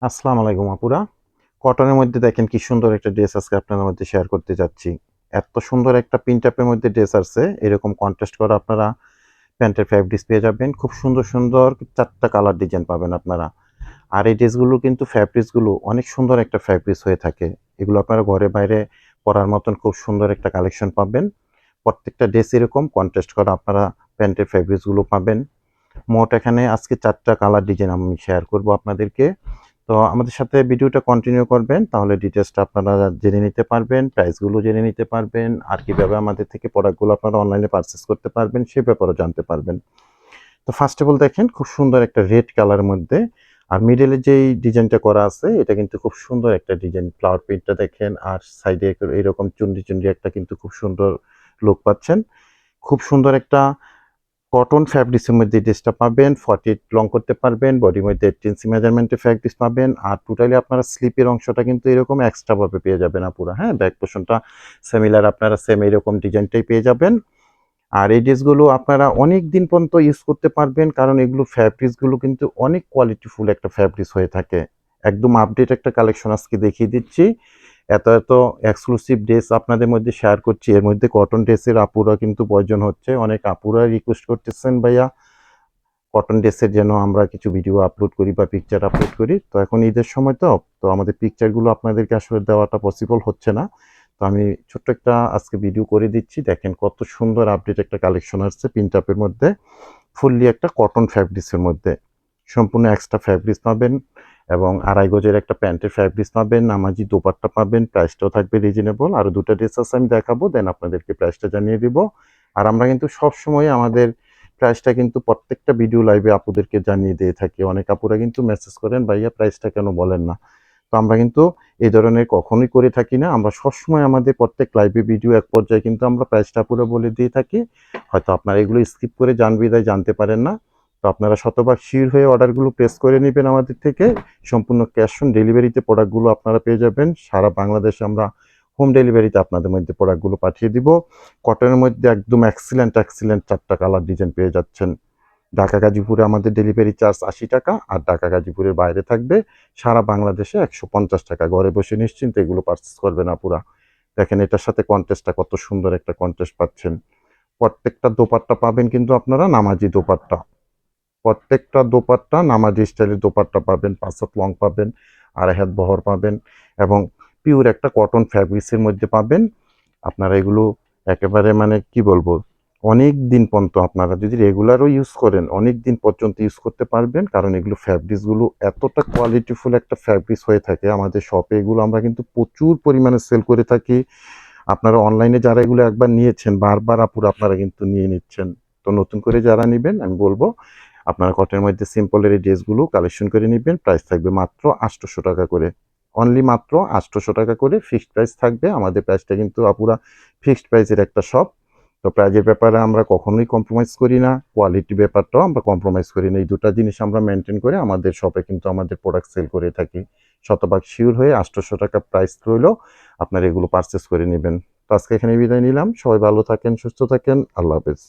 আসসালামু আলাইকুম আপুরা। কটনের মধ্যে দেখেন কি সুন্দর একটা ড্রেস আজকে আপনাদের মধ্যে শেয়ার করতে যাচ্ছি। এত সুন্দর একটা প্রিন্ট আপের মধ্যে ড্রেস আছে, এরকম কন্ট্রাস্ট করা আপনারা প্যান্টের ফ্যাব্রিক্স পেয়ে যাবেন। খুব সুন্দর সুন্দর 4টা কালার ডিজাইন পাবেন আপনারা। আর এই ড্রেসগুলো কিন্তু ফ্যাব্রিক্সগুলো অনেক সুন্দর একটা ফ্যাব্রিক্স হয়ে থাকে। এগুলো আপনারা ঘরে বাইরে পরার মতন খুব সুন্দর একটা কালেকশন পাবেন। প্রত্যেকটা ড্রেস এরকম কন্ট্রাস্ট করা আপনারা প্যান্টের ফ্যাব্রিক্সগুলো পাবেন। মোট এখানে আজকে 4টা কালার ডিজাইন আমি শেয়ার করব আপনাদেরকে। তো আমাদের সাথে ভিডিওটা কন্টিনিউ করবেন, তাহলে ডিটেলসটা আপনারা জেনে নিতে পারবেন, প্রাইসগুলো জেনে নিতে পারবেন, আর কিভাবে আমাদের থেকে প্রোডাক্টগুলো আপনারা অনলাইনে পারচেস করতে পারবেন সে ব্যাপারেও জানতে পারবেন। তো ফার্স্ট অফ অল দেখেন খুব সুন্দর একটা রেড কালারের মধ্যে, আর মিডলে যেই ডিজাইনটা করা আছে এটা কিন্তু খুব সুন্দর একটা ডিজাইন। ফ্লাওয়ার প্রিন্টটা দেখেন, আর সাইডে এরকম চুন্ডি চুন্ডি একটা কিন্তু খুব সুন্দর লুক পাচ্ছেন। খুব সুন্দর একটা কটন ফ্যাব্রিক্সের মধ্যে এই ড্রেসটা পাবেন। 48 লং করতে পারবেন, বডির মধ্যে 8 ইঞ্চি মেজারমেন্টের ফ্যাব্রিক্স পাবেন। আর টোটালি আপনারা স্লিপের অংশটা কিন্তু এরকম এক্সট্রা ভাবে পেয়ে যাবেন আপুরা। হ্যাঁ, ব্যাক পোর্শনটা সিমিলার আপনারা সেম এরকম ডিজাইনটাই পেয়ে যাবেন। আর এই ড্রেসগুলো আপনারা অনেক দিন পর্যন্ত ইউজ করতে পারবেন, কারণ এগুলো ফ্যাব্রিক্সগুলো কিন্তু অনেক কোয়ালিটিফুল একটা ফ্যাব্রিক্স হয়ে থাকে। একদম আপডেট একটা কালেকশন আজকে দেখিয়ে দিচ্ছি। এত এত এক্সক্লুসিভ ড্রেস আপনাদের মধ্যে শেয়ার করছি। এর মধ্যে কটন ড্রেসের আপুরা কিন্তু প্রয়োজন হচ্ছে, অনেক আপুরা রিকোয়েস্ট করতেছেন ভাইয়া কটন ড্রেসের যেন আমরা কিছু ভিডিও আপলোড করি বা পিকচার আপলোড করি। তো এখন ঈদের সময় তো আমাদের পিকচারগুলো আপনাদেরকে আসলে দেওয়াটা পসিবল হচ্ছে না। তো আমি ছোট্ট একটা আজকে ভিডিও করে দিচ্ছি। দেখেন কত সুন্দর আপডেট একটা কালেকশন আসছে প্রিন্ট আপের মধ্যে, ফুললি একটা কটন ফ্যাব্রিক্সের মধ্যে। সম্পূর্ণ এক্সট্রা ফ্যাব্রিক্স পাবেন এবং আড়াই গজের একটা প্যান্টের ফ্যাব্রিক্স পাবেন, নামাজি দোপাট্টা পাবেন, প্রাইসটাও থাকবে রিজনেবল। আরও দুটো ড্রেস আছে আমি দেখাবো, দেন আপনাদেরকে প্রাইসটা জানিয়ে দিব। আর আমরা কিন্তু সবসময় আমাদের প্রাইসটা কিন্তু প্রত্যেকটা ভিডিও লাইভে আপুদেরকে জানিয়ে দিয়ে থাকি। অনেক আপুরা কিন্তু মেসেজ করেন ভাইয়া প্রাইসটা কেন বলেন না। তো আমরা কিন্তু এই ধরনের কখনোই করে থাকি না। আমরা সবসময় আমাদের প্রত্যেক লাইভে ভিডিও এক পর্যায়ে কিন্তু আমরা প্রাইসটা পুরো বলে দিয়ে থাকি। হয়তো আপনারা এগুলো স্কিপ করে যান বিধায় জানতে পারেন না। তো আপনারা শতভাগ শিওর হয়ে অর্ডারগুলো প্লেস করে নেবেন আমাদের থেকে। সম্পূর্ণ ক্যাশ অন ডেলিভারিতে প্রোডাক্টগুলো আপনারা পেয়ে যাবেন। সারা বাংলাদেশে আমরা হোম ডেলিভারিতে আপনাদের মধ্যে প্রোডাক্টগুলো পাঠিয়ে দিব। কটনের মধ্যে একদম এক্সিলেন্ট এক্সিলেন্ট 4টা কালার ডিজাইন পেয়ে যাচ্ছেন। ঢাকা গাজীপুরে আমাদের ডেলিভারি চার্জ 80 টাকা, আর ঢাকা গাজীপুরের বাইরে থাকবে সারা বাংলাদেশে 150 টাকা। ঘরে বসে নিশ্চিন্তে এগুলো পারচেস করবেন আপুরা। দেখেন এটার সাথে কন্ট্রাস্টটা কত সুন্দর একটা কন্ট্রাস্ট পাচ্ছেন। প্রত্যেকটা দোপাট্টা পাবেন কিন্তু আপনারা নামাজি দোপাট্টা। প্রত্যেকটা দোপাট্টা নামাজি স্টাইলের দোপাট্টা পাবেন, 5 হাত লং পাবেন, আড়াই হাত বহর পাবেন এবং পিওর একটা কটন ফ্যাব্রিক্সের মধ্যে পাবেন। আপনারা এগুলো একেবারে মানে কি বলবো, অনেক দিন পর্যন্ত আপনারা যদি রেগুলারও ইউজ করেন অনেক দিন পর্যন্ত ইউজ করতে পারবেন, কারণ এগুলো ফ্যাব্রিক্সগুলো এতটা কোয়ালিটিফুল একটা ফ্যাব্রিক্স হয়ে থাকে। আমাদের শপে এগুলো আমরা কিন্তু প্রচুর পরিমাণে সেল করে থাকি। আপনারা অনলাইনে যারা এগুলো একবার নিয়েছেন বারবার আপুরা আপনারা কিন্তু নিয়ে নিচ্ছেন। তো নতুন করে যারা নেবেন আমি বলবো আপনারা কটনের মধ্যে সিম্পলের এই ড্রেসগুলো কালেকশন করে নেবেন। প্রাইস থাকবে মাত্র 800 টাকা করে, অনলি মাত্র 800 টাকা করে ফিক্সড প্রাইস থাকবে। আমাদের প্রাইসটা কিন্তু আপুরা ফিক্সড প্রাইসের একটা শপ। তো প্রাইজের ব্যাপারে আমরা কখনোই কম্প্রোমাইজ করি না, কোয়ালিটি ব্যাপারটাও আমরা কম্প্রোমাইজ করি না। এই দুটো জিনিস আমরা মেনটেন করে আমাদের শপে কিন্তু আমাদের প্রোডাক্ট সেল করে থাকি। শতভাগ শিওর হয়ে 800 টাকা প্রাইস রইল, আপনারা এগুলো পারচেস করে নেবেন। তো আজকে এখানে বিদায় নিলাম। সবাই ভালো থাকেন, সুস্থ থাকেন, আল্লাহ হাফেজ।